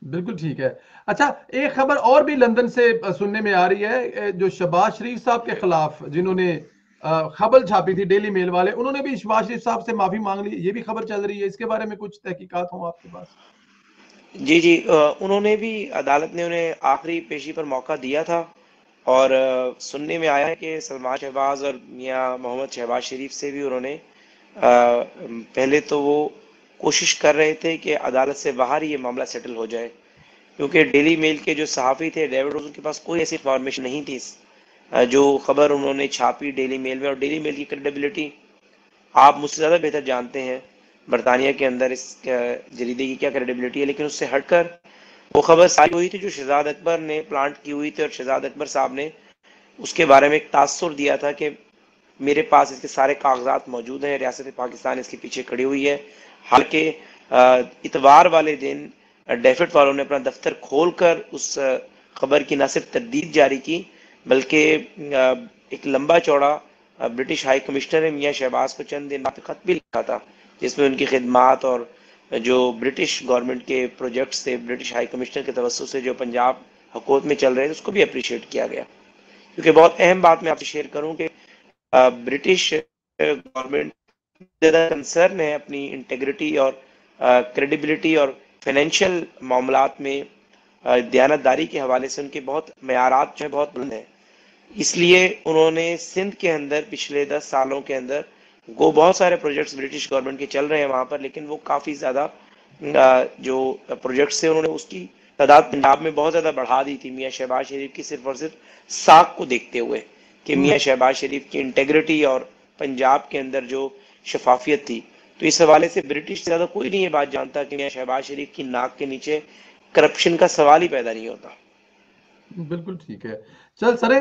بالکل ٹھیک ہے. اچھا، ایک خبر اور بھی لندن سے سننے میں آ رہی ہے، جو شہباز شریف صاحب کے خلاف جنہوں نے خبر چھاپی تھی ڈیلی میل والے، انہوں نے بھی شہباز شریف صاحب سے معافی مانگ لی. یہ بھی خبر چل رہی ہے، اس کے بارے میں کچھ تحقیقات ہوں آپ کے پاس؟ جی جی، انہوں نے بھی، عدالت نے انہیں آخری پیشی پر موقع دیا تھا، اور سننے میں آیا ہے کہ سلمان شہباز اور میاں محمد شہباز شریف سے بھی انہوں نے پہلے تو وہ کوشش کر رہے تھے کہ عدالت سے باہر یہ معاملہ سیٹل ہو جائے، کیونکہ ڈیلی میل کے جو صحافی تھے ڈیوڈ روز، ان کے پاس کوئی ایسی انفارمیشن نہیں تھی جو خبر انہوں نے چھاپی ڈیلی میل میں. اور ڈیلی میل کی کریڈیبلٹی آپ مجھ سے زیادہ بہتر جانتے ہیں، برطانیہ کے اندر اس جریدے کی کیا کریڈیبلٹی ہے. لیکن اس سے ہٹ کر وہ خبر ساری ہوئی تھی جو شہزاد اکبر نے پلانٹ کی ہوئی تھی، اور شہزاد اکبر صاحب نے اس کے بارے میں ایک تاثر دیا تھا کہ میرے پاس اس کے سارے کاغذات موجود ہیں، ریاست پاکستان اس کے پیچھے کھڑی ہوئی ہے. حالانکہ اتوار والے دن ڈیفٹ والوں نے اپنا دفتر کھول کر اس خبر کی نہ صرف تردید جاری کی، بلکہ ایک لمبا چوڑا برٹش ہائی کمشنر نے میاں شہباز کو چند دن بعد خط بھی لکھا تھا، جس میں ان کی خدمات اور جو برٹش گورنمنٹ کے پروجیکٹس تھے برٹش ہائی کمشنر کے توسط سے جو پنجاب حکومت میں چل رہے تھے، اس کو بھی اپریشیٹ کیا گیا. کیونکہ بہت اہم بات میں آپ سے شیئر کروں کہ برٹش گورنمنٹ زیادہ کنسرن ہے اپنی انٹیگریٹی اور کریڈیبلٹی اور فائنینشیل معاملات میں دیانتداری کے حوالے سے ان کے بہت معیارات جو ہیں بہت بلند ہیں. اس لیے انہوں نے سندھ کے اندر پچھلے 10 سالوں کے اندر وہ بہت سارے پروجیکٹس برٹش گورنمنٹ کے چل رہے ہیں وہاں پر، لیکن وہ کافی زیادہ جو پروجیکٹس تھے انہوں نے اس کی تعداد پنجاب میں بہت زیادہ بڑھا دی تھی، میاں شہباز شریف کی صرف اور صرف ساکھ کو دیکھتے ہوئے کہ ہوں. میاں شہباز شریف کی انٹیگریٹی اور پنجاب کے اندر جو شفافیت تھی. تو اس حوالے سے برٹش سے زیادہ کوئی نہیں یہ بات جانتا کہ میاں شہباز شریف کی ناک کے نیچے کرپشن کا سوال ہی پیدا نہیں ہوتا. بالکل ٹھیک ہے. چل سرے